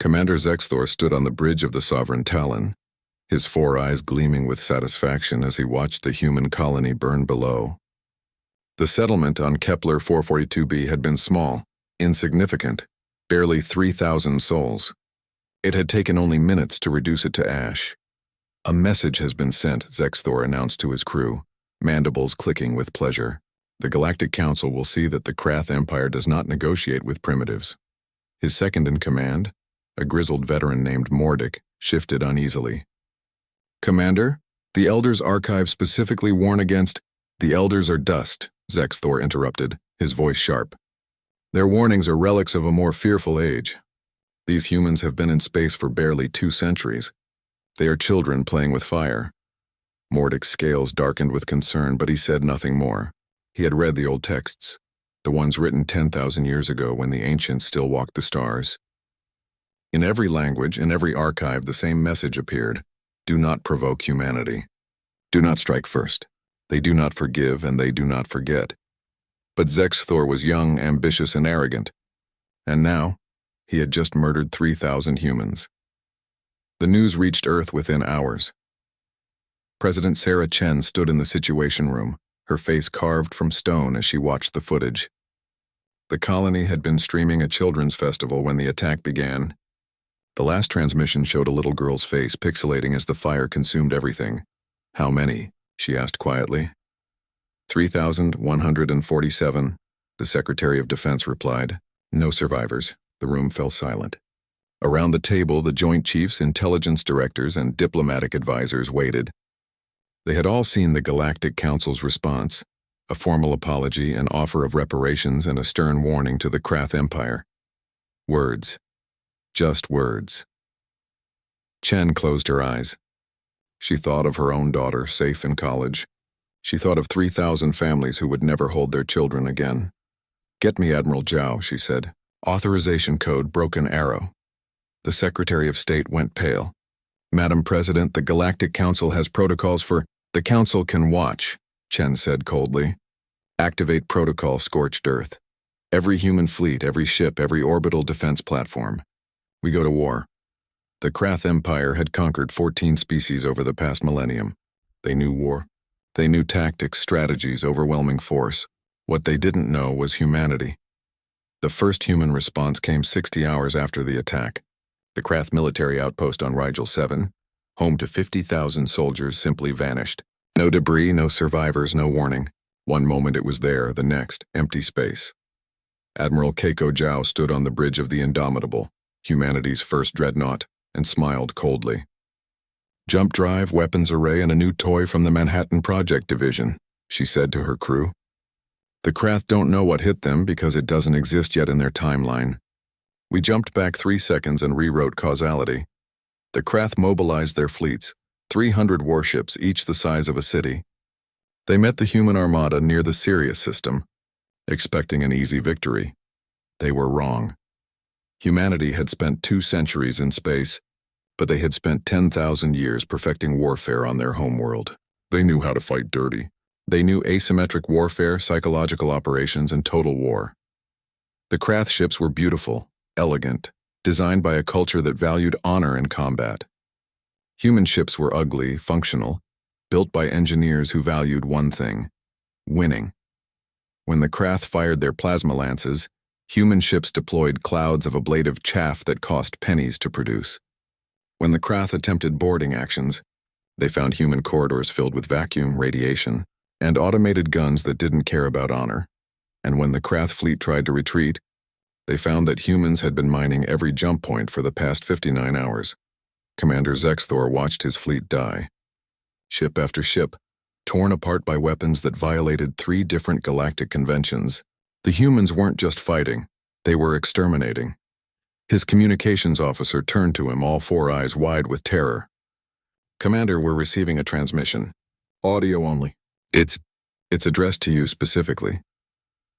Commander Zexthor stood on the bridge of the Sovereign Talon, his 4 eyes gleaming with satisfaction as he watched the human colony burn below. The settlement on Kepler 442b had been small, insignificant, barely 3,000 souls. It had taken only minutes to reduce it to ash. "A message has been sent," Zexthor announced to his crew, mandibles clicking with pleasure. "The Galactic Council will see that the Krath Empire does not negotiate with primitives." His second-in-command, a grizzled veteran named Mordic, shifted uneasily. "Commander, the Elders' archive specifically warn against—" "The Elders are dust," Zexthor interrupted, his voice sharp. "Their warnings are relics of a more fearful age. These humans have been in space for barely 2 centuries. They are children playing with fire." Mordic's scales darkened with concern, but he said nothing more. He had read the old texts, the ones written 10,000 years ago when the ancients still walked the stars. In every language, in every archive, the same message appeared: do not provoke humanity. Do not strike first. They do not forgive, and they do not forget. But Zexthor was young, ambitious, and arrogant. And now, he had just murdered 3,000 humans. The news reached Earth within hours. President Sarah Chen stood in the Situation Room, her face carved from stone as she watched the footage. The colony had been streaming a children's festival when the attack began. The last transmission showed a little girl's face pixelating as the fire consumed everything. "How many?" she asked quietly. 3,147, the Secretary of Defense replied. "No survivors." The room fell silent. Around the table, the Joint Chiefs, intelligence directors, and diplomatic advisors waited. They had all seen the Galactic Council's response, a formal apology, an offer of reparations, and a stern warning to the Krath Empire. Words. Just words. Chen closed her eyes. She thought of her own daughter, safe in college. She thought of 3,000 families who would never hold their children again. "Get me Admiral Zhao," she said. "Authorization code Broken Arrow." The Secretary of State went pale. "Madam President, the Galactic Council has protocols for—" "The Council can watch," Chen said coldly. "Activate protocol Scorched Earth. Every human fleet, every ship, every orbital defense platform. We go to war." The Krath Empire had conquered 14 species over the past millennium. They knew war. They knew tactics, strategies, overwhelming force. What they didn't know was humanity. The first human response came 60 hours after the attack. The Krath military outpost on Rigel 7, home to 50,000 soldiers, simply vanished. No debris, no survivors, no warning. One moment it was there, the next, empty space. Admiral Keiko Zhao stood on the bridge of the Indomitable, humanity's first dreadnought, and smiled coldly. "Jump drive, weapons array, and a new toy from the Manhattan Project Division," she said to her crew. "The Krath don't know what hit them because it doesn't exist yet in their timeline. We jumped back 3 seconds and rewrote causality. The Krath mobilized their fleets, 300 warships, each the size of a city. They met the human armada near the Sirius system, expecting an easy victory. They were wrong. Humanity had spent 2 centuries in space, but they had spent 10,000 years perfecting warfare on their homeworld. They knew how to fight dirty. They knew asymmetric warfare, psychological operations, and total war. The Krath ships were beautiful, elegant, designed by a culture that valued honor in combat. Human ships were ugly, functional, built by engineers who valued one thing: winning. When the Krath fired their plasma lances, human ships deployed clouds of ablative chaff that cost pennies to produce. When the Krath attempted boarding actions, they found human corridors filled with vacuum, radiation, and automated guns that didn't care about honor. And when the Krath fleet tried to retreat, they found that humans had been mining every jump point for the past 59 hours. Commander Zexthor watched his fleet die. Ship after ship, torn apart by weapons that violated 3 different galactic conventions. The humans weren't just fighting, they were exterminating. His communications officer turned to him, all 4 eyes wide with terror. "Commander, we're receiving a transmission. Audio only. It's addressed to you specifically."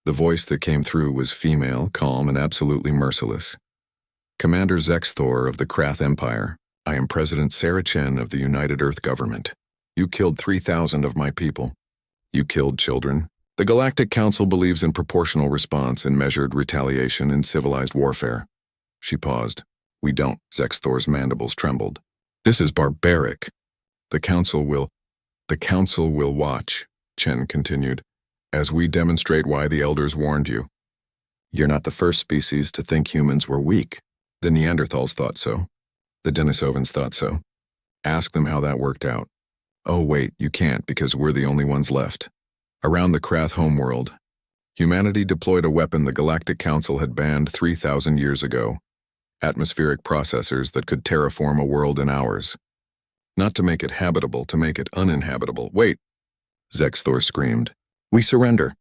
The voice that came through was female, calm, and absolutely merciless. "Commander Zexthor of the Krath Empire, I am President Sarah Chen of the United Earth Government. You killed 3,000 of my people. You killed children. The Galactic Council believes in proportional response and measured retaliation in civilized warfare." She paused. We don't. Zexthor's mandibles trembled. This is barbaric. The council will watch, Chen continued, as we demonstrate why the elders warned you. You're not the first species to think humans were weak. The Neanderthals thought so. The Denisovans thought so. Ask them how that worked out. Oh wait, you can't because we're the only ones left. Around the Krath homeworld, humanity deployed a weapon the Galactic Council had banned 3,000 years ago. Atmospheric processors that could terraform a world in hours. Not to make it habitable, to make it uninhabitable. Wait, Zexthor screamed. We surrender.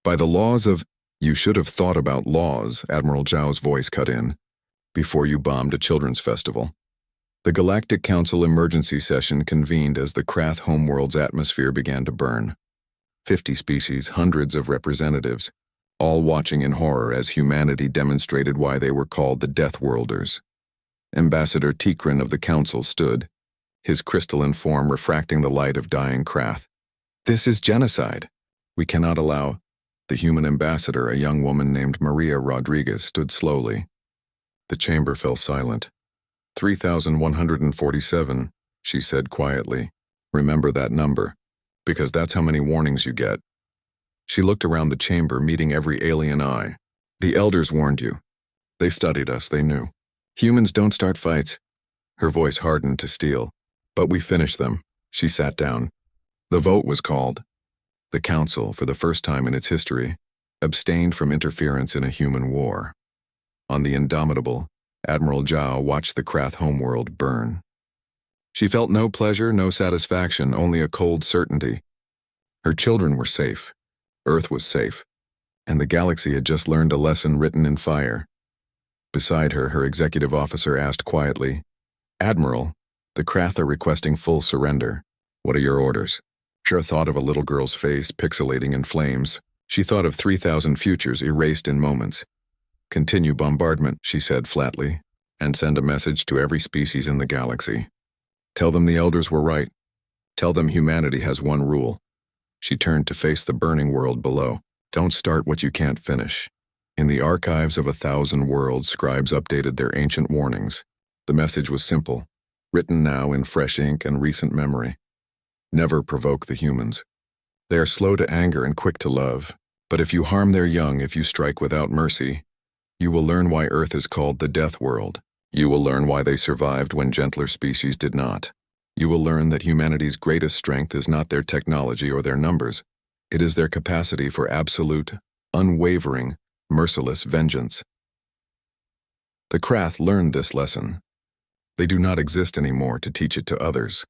By the laws of... You should have thought about laws, Admiral Zhao's voice cut in, before you bombed a children's festival. The Galactic Council emergency session convened as the Krath homeworld's atmosphere began to burn. 50 species, hundreds of representatives, all watching in horror as humanity demonstrated why they were called the Death Worlders. Ambassador Tikrin of the Council stood, his crystalline form refracting the light of dying Krath. This is genocide. We cannot allow... The human ambassador, a young woman named Maria Rodriguez, stood slowly. The chamber fell silent. 3,147, she said quietly. Remember that number, because that's how many warnings you get. She looked around the chamber, meeting every alien eye. The elders warned you. They studied us, they knew. Humans don't start fights. Her voice hardened to steel. But we finished them. She sat down. The vote was called. The Council, for the first time in its history, abstained from interference in a human war. On the Indomitable, Admiral Zhao watched the Krath homeworld burn. She felt no pleasure, no satisfaction, only a cold certainty. Her children were safe. Earth was safe. And the galaxy had just learned a lesson written in fire. Beside her, her executive officer asked quietly, Admiral, the Krath are requesting full surrender. What are your orders? She thought of a little girl's face pixelating in flames. She thought of 3,000 futures erased in moments. Continue bombardment, she said flatly, and send a message to every species in the galaxy. Tell them the elders were right. Tell them humanity has one rule. She turned to face the burning world below. Don't start what you can't finish. In the archives of 1,000 worlds, scribes updated their ancient warnings. The message was simple, written now in fresh ink and recent memory. Never provoke the humans. They are slow to anger and quick to love. But if you harm their young, if you strike without mercy, you will learn why Earth is called the Death World. You will learn why they survived when gentler species did not. You will learn that humanity's greatest strength is not their technology or their numbers. It is their capacity for absolute, unwavering, merciless vengeance. The Krath learned this lesson. They do not exist anymore to teach it to others.